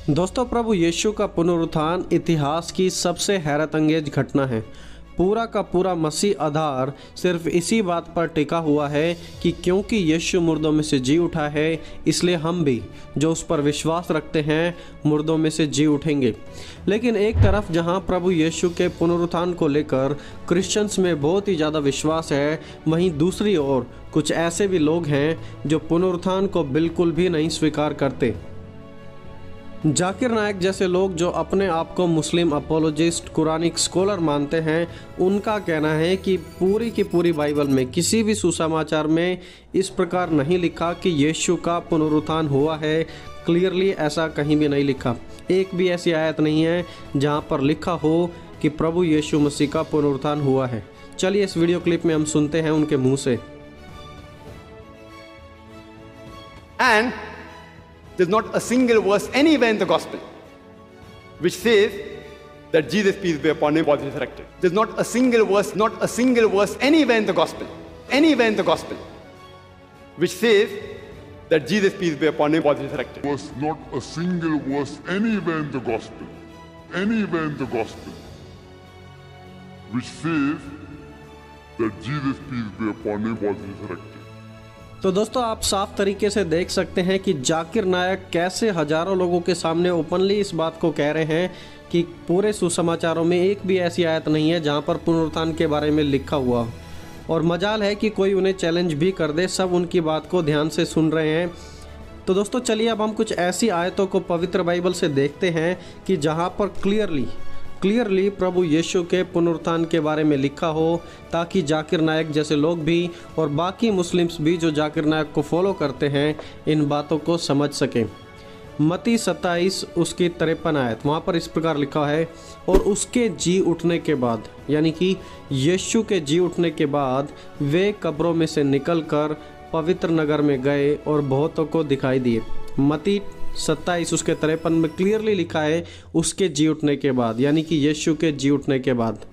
दोस्तों, प्रभु यीशु का पुनरुत्थान इतिहास की सबसे हैरत अंगेज घटना है। पूरा का पूरा मसीह आधार सिर्फ इसी बात पर टिका हुआ है कि क्योंकि यीशु मुर्दों में से जी उठा है, इसलिए हम भी जो उस पर विश्वास रखते हैं मुर्दों में से जी उठेंगे। लेकिन एक तरफ जहां प्रभु यीशु के पुनरुत्थान को लेकर क्रिश्चियंस में बहुत ही ज़्यादा विश्वास है, वहीं दूसरी ओर कुछ ऐसे भी लोग हैं जो पुनरुत्थान को बिल्कुल भी नहीं स्वीकार करते। जाकिर नायक जैसे लोग जो अपने आप को मुस्लिम अपोलोजिस्ट, कुरानिक स्कॉलर मानते हैं, उनका कहना है कि पूरी की पूरी बाइबल में किसी भी सुसमाचार में इस प्रकार नहीं लिखा कि यीशु का पुनरुत्थान हुआ है। क्लियरली ऐसा कहीं भी नहीं लिखा। एक भी ऐसी आयत नहीं है जहां पर लिखा हो कि प्रभु यीशु मसीह का पुनरुत्थान हुआ है। चलिए इस वीडियो क्लिप में हम सुनते हैं उनके मुंह से। And there's not a single verse anywhere in the gospel which says that Jesus, peace be upon him, was resurrected. There's not a single verse anywhere in the gospel which says that Jesus, peace be upon him, was resurrected. Was not a single verse anywhere in the gospel which says that Jesus, peace be upon him, was resurrected. तो दोस्तों, आप साफ तरीके से देख सकते हैं कि जाकिर नायक कैसे हजारों लोगों के सामने ओपनली इस बात को कह रहे हैं कि पूरे सुसमाचारों में एक भी ऐसी आयत नहीं है जहां पर पुनरुत्थान के बारे में लिखा हुआ। और मजाल है कि कोई उन्हें चैलेंज भी कर दे, सब उनकी बात को ध्यान से सुन रहे हैं। तो दोस्तों चलिए अब हम कुछ ऐसी आयतों को पवित्र बाइबल से देखते हैं कि जहां पर क्लियरली प्रभु यीशु के पुनरुत्थान के बारे में लिखा हो, ताकि जाकिर नायक जैसे लोग भी और बाकी मुस्लिम्स भी जो जाकिर नायक को फॉलो करते हैं इन बातों को समझ सकें। मत्ती 27 उसकी 53 आयत, वहाँ पर इस प्रकार लिखा है, और उसके जी उठने के बाद, यानी कि यीशु के जी उठने के बाद वे कब्रों में से निकलकर पवित्र नगर में गए और बहुतों को दिखाई दिए। मत्ती 27 उसके 53 में क्लियरली लिखा है उसके जी उठने के बाद, यानी कि यीशु के जी उठने के बाद।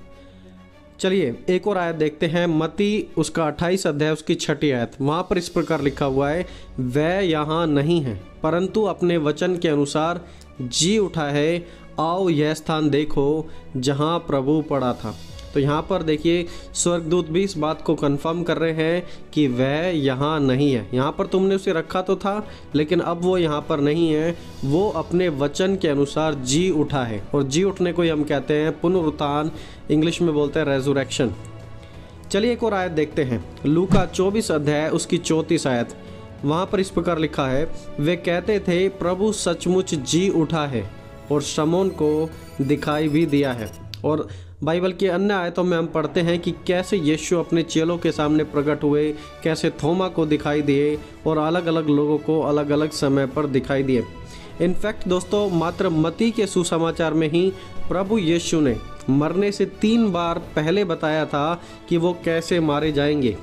चलिए एक और आयत देखते हैं, मत्ती उसका 28 अध्याय उसकी 6 आयत, वहाँ पर इस प्रकार लिखा हुआ है, वह यहाँ नहीं है परंतु अपने वचन के अनुसार जी उठा है, आओ यह स्थान देखो जहाँ प्रभु पड़ा था। तो यहाँ पर देखिए स्वर्गदूत भी इस बात को कंफर्म कर रहे हैं कि वह यहाँ नहीं है। यहाँ पर तुमने उसे रखा तो था, लेकिन अब वो यहाँ पर नहीं है, वो अपने वचन के अनुसार जी उठा है। और जी उठने को ही हम कहते हैं पुनरुत्थान, इंग्लिश में बोलते हैं रेजुरेक्शन। चलिए एक और आयत देखते हैं, लूका 24 अध्याय उसकी 34 आयत, वहाँ पर इस प्रकार लिखा है, वे कहते थे प्रभु सचमुच जी उठा है और शमौन को दिखाई भी दिया है। और बाइबल की अन्य आयतों में हम पढ़ते हैं कि कैसे यीशु अपने चेलों के सामने प्रकट हुए, कैसे थोमा को दिखाई दिए और अलग अलग लोगों को अलग अलग समय पर दिखाई दिए। इनफैक्ट दोस्तों, मात्र मत्ती के सुसमाचार में ही प्रभु यीशु ने मरने से 3 बार पहले बताया था कि वो कैसे मारे जाएंगे,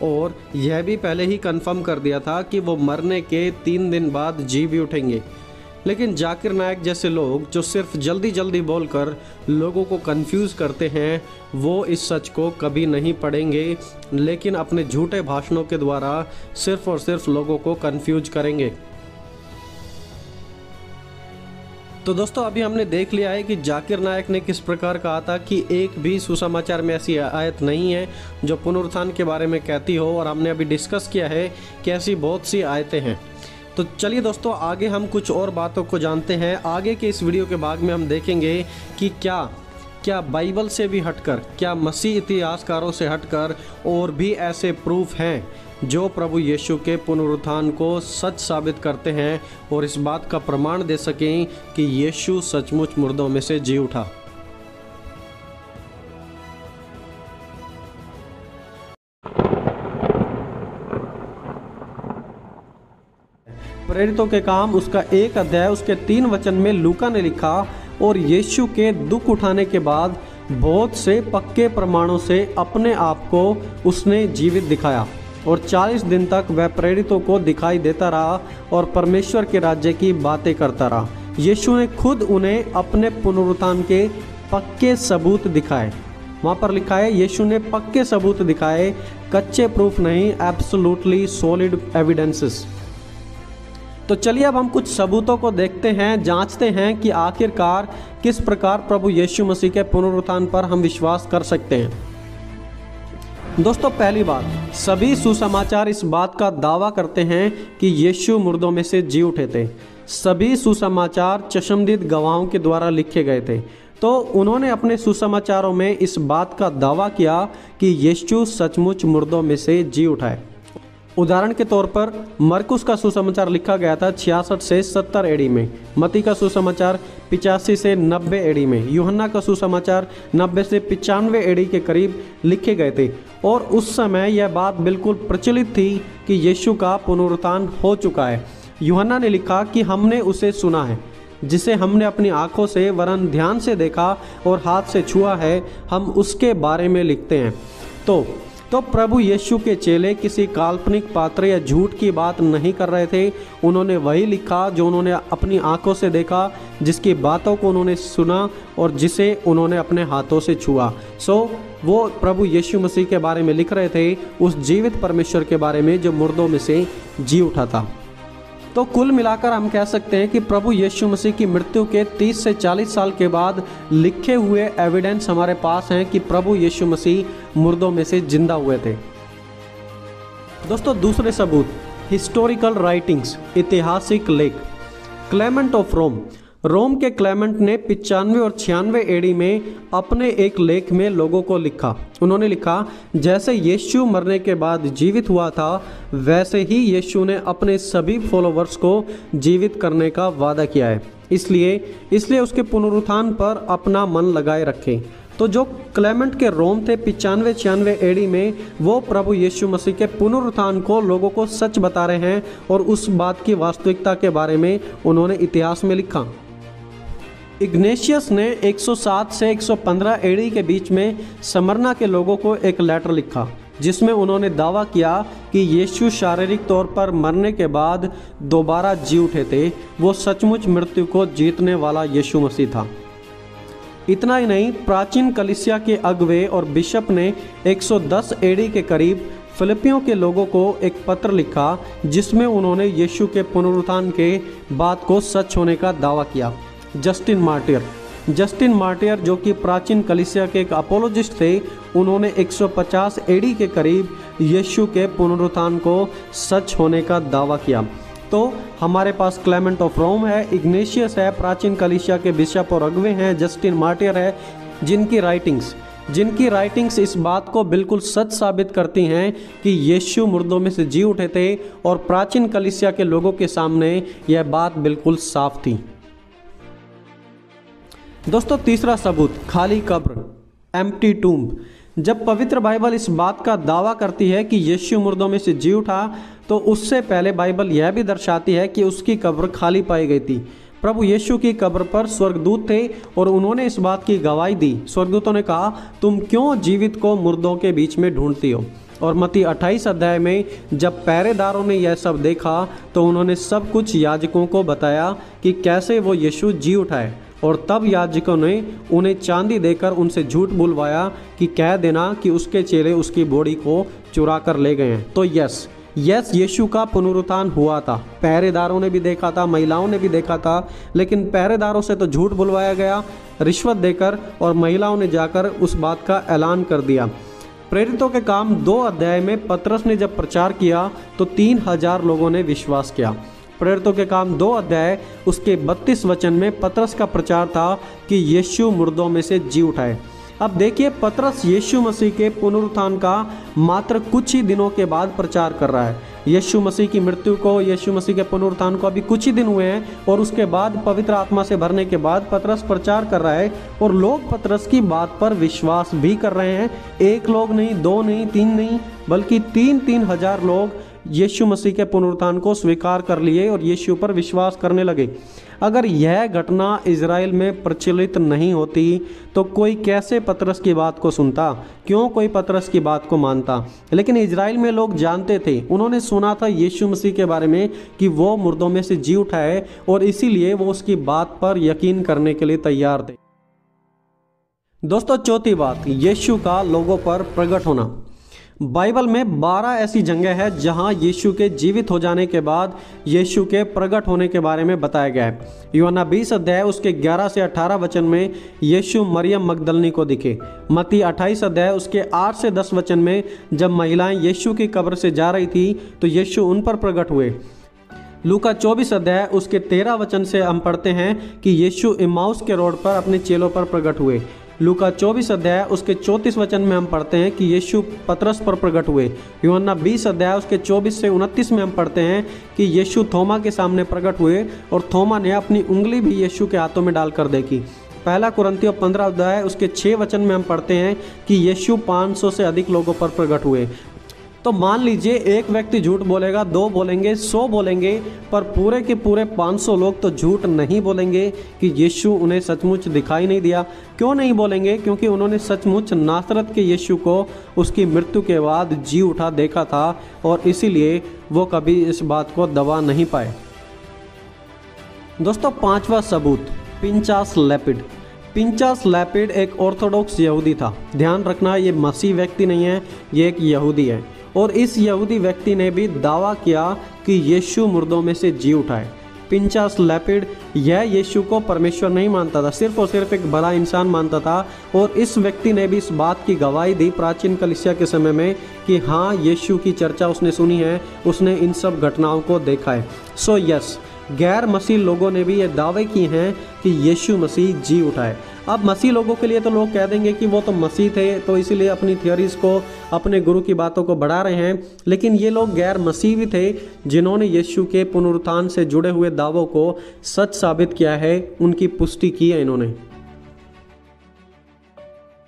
और यह भी पहले ही कन्फर्म कर दिया था कि वो मरने के 3 दिन बाद जी भी उठेंगे। लेकिन जाकिर नायक जैसे लोग जो सिर्फ जल्दी बोलकर लोगों को कंफ्यूज करते हैं, वो इस सच को कभी नहीं पढ़ेंगे, लेकिन अपने झूठे भाषणों के द्वारा सिर्फ और सिर्फ लोगों को कंफ्यूज करेंगे। तो दोस्तों, अभी हमने देख लिया है कि जाकिर नायक ने किस प्रकार कहा था कि एक भी सुसमाचार में ऐसी आयत नहीं है जो पुनरुत्थान के बारे में कहती हो, और हमने अभी डिस्कस किया है कि ऐसी बहुत सी आयतें हैं। तो चलिए दोस्तों, आगे हम कुछ और बातों को जानते हैं। आगे के इस वीडियो के भाग में हम देखेंगे कि क्या बाइबल से भी हटकर, क्या मसीह इतिहासकारों से हटकर और भी ऐसे प्रूफ हैं जो प्रभु यीशु के पुनरुत्थान को सच साबित करते हैं और इस बात का प्रमाण दे सकें कि यीशु सचमुच मुर्दों में से जी उठा। प्रेरितों के काम उसका 1 अध्याय उसके 3 वचन में लूका ने लिखा, और यीशु के दुख उठाने के बाद बहुत से पक्के प्रमाणों से अपने आप को उसने जीवित दिखाया, और 40 दिन तक वह प्रेरितों को दिखाई देता रहा और परमेश्वर के राज्य की बातें करता रहा। यीशु ने खुद उन्हें अपने पुनरुत्थान के पक्के सबूत दिखाए। वहाँ पर लिखा है यीशु ने पक्के सबूत दिखाए, कच्चे प्रूफ नहीं, एब्सोल्युटली सॉलिड एविडेंसेस। तो चलिए अब हम कुछ सबूतों को देखते हैं, जांचते हैं कि आखिरकार किस प्रकार प्रभु यीशु मसीह के पुनरुत्थान पर हम विश्वास कर सकते हैं। दोस्तों, पहली बात, सभी सुसमाचार इस बात का दावा करते हैं कि यीशु मुर्दों में से जी उठे थे। सभी सुसमाचार चश्मदीद गवाहों के द्वारा लिखे गए थे, तो उन्होंने अपने सुसमाचारों में इस बात का दावा किया कि यीशु सचमुच मुर्दों में से जी उठा है। उदाहरण के तौर पर मरकुस का सुसमाचार लिखा गया था 66 से 70 एडी में, मती का सुसमाचार 85 से 90 एडी में, यूहन्ना का सुसमाचार 90 से 95 एडी के करीब लिखे गए थे। और उस समय यह बात बिल्कुल प्रचलित थी कि यीशु का पुनरुत्थान हो चुका है। यूहन्ना ने लिखा कि हमने उसे सुना है, जिसे हमने अपनी आंखों से वरन ध्यान से देखा और हाथ से छुआ है, हम उसके बारे में लिखते हैं। तो प्रभु यीशु के चेले किसी काल्पनिक पात्र या झूठ की बात नहीं कर रहे थे। उन्होंने वही लिखा जो उन्होंने अपनी आंखों से देखा, जिसकी बातों को उन्होंने सुना और जिसे उन्होंने अपने हाथों से छुआ। वो प्रभु यीशु मसीह के बारे में लिख रहे थे, उस जीवित परमेश्वर के बारे में जो मुर्दों में से जी उठा था। तो कुल मिलाकर हम कह सकते हैं कि प्रभु यीशु मसीह की मृत्यु के 30 से 40 साल के बाद लिखे हुए एविडेंस हमारे पास हैं कि प्रभु यीशु मसीह मुर्दों में से जिंदा हुए थे। दोस्तों, दूसरे सबूत, हिस्टोरिकल राइटिंग्स, ऐतिहासिक लेख। क्लेमेंट ऑफ रोम के क्लेमेंट ने 95 और 96 एडी में अपने एक लेख में लोगों को लिखा। उन्होंने लिखा, जैसे यीशु मरने के बाद जीवित हुआ था, वैसे ही यीशु ने अपने सभी फॉलोवर्स को जीवित करने का वादा किया है। इसलिए उसके पुनरुत्थान पर अपना मन लगाए रखें। तो जो क्लेमेंट के रोम थे 95-96 एडी में, वो प्रभु यीशु मसीह के पुनरुत्थान को लोगों को सच बता रहे हैं और उस बात की वास्तविकता के बारे में उन्होंने इतिहास में लिखा। इग्नेशियस ने 107 से 115 एडी के बीच में समरना के लोगों को एक लेटर लिखा, जिसमें उन्होंने दावा किया कि यीशु शारीरिक तौर पर मरने के बाद दोबारा जी उठे थे। वो सचमुच मृत्यु को जीतने वाला यीशु मसीह था। इतना ही नहीं, प्राचीन कलीसिया के अगुवे और बिशप ने 110 एडी के करीब फिलिपियों के लोगों को एक पत्र लिखा, जिसमें उन्होंने यीशु के पुनरुत्थान के बात को सच होने का दावा किया। जस्टिन मार्टियर जो कि प्राचीन कलीसिया के एक अपोलोजिस्ट थे, उन्होंने 150 एडी के करीब यीशु के पुनरुत्थान को सच होने का दावा किया। तो हमारे पास क्लेमेंट ऑफ रोम है, इग्नेशियस है, प्राचीन कलीसिया के बिशप और अगुवे हैं, जस्टिन मार्टियर है, जिनकी राइटिंग्स इस बात को बिल्कुल सच साबित करती हैं कि यीशु मुर्दों में से जी उठे थे और प्राचीन कलीसिया के लोगों के सामने यह बात बिल्कुल साफ थी। दोस्तों, तीसरा सबूत, खाली कब्र, एम्प्टी टूम्ब। जब पवित्र बाइबल इस बात का दावा करती है कि यीशु मुर्दों में से जी उठा, तो उससे पहले बाइबल यह भी दर्शाती है कि उसकी कब्र खाली पाई गई थी। प्रभु यीशु की कब्र पर स्वर्गदूत थे और उन्होंने इस बात की गवाही दी। स्वर्गदूतों ने कहा, तुम क्यों जीवित को मुर्दों के बीच में ढूंढती हो। और मत्ती 28 अध्याय में जब पहरेदारों ने यह सब देखा, तो उन्होंने सब कुछ याजकों को बताया कि कैसे वो यीशु जी उठाए। और तब याजकों ने उन्हें चांदी देकर उनसे झूठ बुलवाया कि कह देना कि उसके चेले उसकी बॉडी को चुरा कर ले गए हैं। तो यस, यीशु का पुनरुत्थान हुआ था। पहरेदारों ने भी देखा था, महिलाओं ने भी देखा था, लेकिन पहरेदारों से तो झूठ बुलवाया गया रिश्वत देकर, और महिलाओं ने जाकर उस बात का ऐलान कर दिया। प्रेरितों के काम 2 अध्याय में पतरस ने जब प्रचार किया तो 3000 लोगों ने विश्वास किया। प्रेरितों के काम 2 अध्याय उसके 32 वचन में पतरस का प्रचार था कि यीशु मुर्दों में से जी उठाए। अब देखिए, पतरस यीशु मसीह के पुनरुत्थान का मात्र कुछ ही दिनों के बाद प्रचार कर रहा है। यीशु मसीह की मृत्यु को, यीशु मसीह के पुनरुत्थान को अभी कुछ ही दिन हुए हैं, और उसके बाद पवित्र आत्मा से भरने के बाद पतरस प्रचार कर रहा है और लोग पतरस की बात पर विश्वास भी कर रहे हैं। 1 लोग नहीं, 2 नहीं, 3 नहीं, बल्कि 3-3 हजार लोग यीशु मसीह के पुनरुत्थान को स्वीकार कर लिए और यीशु पर विश्वास करने लगे। अगर यह घटना इजराइल में प्रचलित नहीं होती तो कोई कैसे पतरस की बात को सुनता, क्यों कोई पतरस की बात को मानता। लेकिन इजराइल में लोग जानते थे, उन्होंने सुना था यीशु मसीह के बारे में कि वो मुर्दों में से जी उठा है, और इसीलिए वो उसकी बात पर यकीन करने के लिए तैयार थे। दोस्तों, चौथी बात, यीशु का लोगों पर प्रकट होना। बाइबल में 12 ऐसी जगह है जहां यीशु के जीवित हो जाने के बाद यीशु के प्रकट होने के बारे में बताया गया है। यूहन्ना 20 अध्याय उसके 11 से 18 वचन में यीशु मरियम मगदलनी को दिखे। मत्ती 28 अध्याय उसके 8 से 10 वचन में जब महिलाएं यीशु की कब्र से जा रही थी तो यीशु उन पर प्रकट हुए। लूका 24 अध्याय उसके 13 वचन से हम पढ़ते हैं कि यीशु इम्माउस के रोड पर अपने चेलों पर प्रकट हुए। लूका 24 अध्याय उसके 34 वचन में हम पढ़ते हैं कि यीशु पतरस पर प्रकट हुए। यूहन्ना 20 अध्याय उसके 24 से 29 में हम पढ़ते हैं कि यीशु थोमा के सामने प्रकट हुए और थोमा ने अपनी उंगली भी यीशु के हाथों में डालकर देखी। पहला कुरिन्थियों 15 अध्याय उसके 6 वचन में हम पढ़ते हैं कि यीशु 500 से अधिक लोगों पर प्रकट हुए। तो मान लीजिए एक व्यक्ति झूठ बोलेगा, 2 बोलेंगे, 100 बोलेंगे, पर पूरे के पूरे 500 लोग तो झूठ नहीं बोलेंगे कि यीशु उन्हें सचमुच दिखाई नहीं दिया। क्यों नहीं बोलेंगे? क्योंकि उन्होंने सचमुच नासरत के यीशु को उसकी मृत्यु के बाद जी उठा देखा था और इसीलिए वो कभी इस बात को दबा नहीं पाए। दोस्तों, 5वां सबूत, पिंचास लेपिड। पिंचास लेपिड एक ऑर्थोडॉक्स यहूदी था। ध्यान रखना, ये मसीह व्यक्ति नहीं है, ये एक यहूदी है। और इस यहूदी व्यक्ति ने भी दावा किया कि यीशु मुर्दों में से जी उठाए। पिंचास लेपिड यह यीशु को परमेश्वर नहीं मानता था, सिर्फ और सिर्फ एक भला इंसान मानता था। और इस व्यक्ति ने भी इस बात की गवाही दी प्राचीन कलीसिया के समय में कि हाँ, यीशु की चर्चा उसने सुनी है, उसने इन सब घटनाओं को देखा है। सो यस, गैर मसीह लोगों ने भी ये दावे किए हैं कि यीशु मसीह जी उठाए। अब मसीह लोगों के लिए तो लोग कह देंगे कि वो तो मसीह थे, तो इसीलिए अपनी थियोरीज को, अपने गुरु की बातों को बढ़ा रहे हैं। लेकिन ये लोग गैर मसीह भी थे जिन्होंने यीशु के पुनरुत्थान से जुड़े हुए दावों को सच साबित किया है, उनकी पुष्टि की है इन्होंने।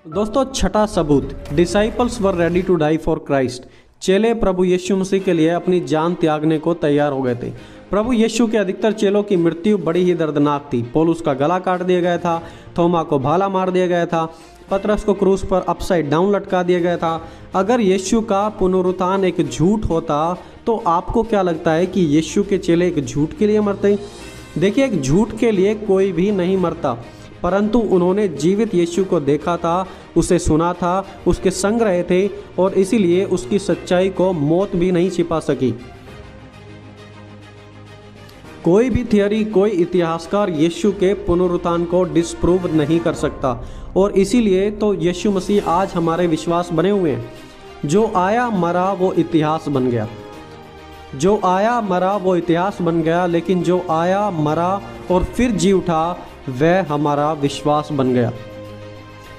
दोस्तों, छठा सबूत, disciples were ready to die for Christ. चेले प्रभु यीशु मसीह के लिए अपनी जान त्यागने को तैयार हो गए थे। प्रभु यीशु के अधिकतर चेलों की मृत्यु बड़ी ही दर्दनाक थी। पौलुस का गला काट दिया गया था, थोमा को भाला मार दिया गया था, पतरस को क्रूस पर अपसाइड डाउन लटका दिया गया था। अगर यीशु का पुनरुत्थान एक झूठ होता तो आपको क्या लगता है कि यीशु के चेले एक झूठ के लिए मरते? देखिए, एक झूठ के लिए कोई भी नहीं मरता, परंतु उन्होंने जीवित यीशु को देखा था, उसे सुना था, उसके संग रहे थे और इसीलिए उसकी सच्चाई को मौत भी नहीं छिपा सकी। कोई भी थियरी, कोई इतिहासकार यीशु के पुनरुत्थान को डिस्प्रूव नहीं कर सकता और इसीलिए तो यीशु मसीह आज हमारे विश्वास बने हुए हैं। जो आया मरा वो इतिहास बन गया, जो आया मरा वो इतिहास बन गया, लेकिन जो आया मरा और फिर जी उठा वह हमारा विश्वास बन गया।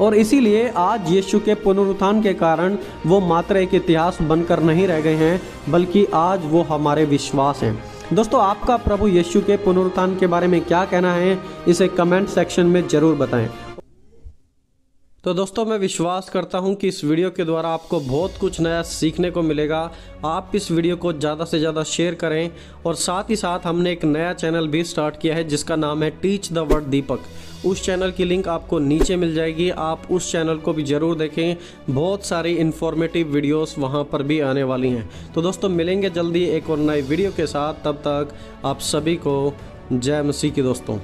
और इसीलिए आज यीशु के पुनरुत्थान के कारण वो मात्र एक इतिहास बनकर नहीं रह गए हैं, बल्कि आज वो हमारे विश्वास हैं। दोस्तों, आपका प्रभु यीशु के पुनरुत्थान के बारे में क्या कहना है, इसे कमेंट सेक्शन में ज़रूर बताएं। तो दोस्तों, मैं विश्वास करता हूं कि इस वीडियो के द्वारा आपको बहुत कुछ नया सीखने को मिलेगा। आप इस वीडियो को ज़्यादा से ज़्यादा शेयर करें और साथ ही साथ हमने एक नया चैनल भी स्टार्ट किया है जिसका नाम है टीच द वर्ड दीपक। उस चैनल की लिंक आपको नीचे मिल जाएगी, आप उस चैनल को भी ज़रूर देखें। बहुत सारी इन्फॉर्मेटिव वीडियोस वहां पर भी आने वाली हैं। तो दोस्तों, मिलेंगे जल्दी एक और नई वीडियो के साथ। तब तक आप सभी को जय मसीह की दोस्तों।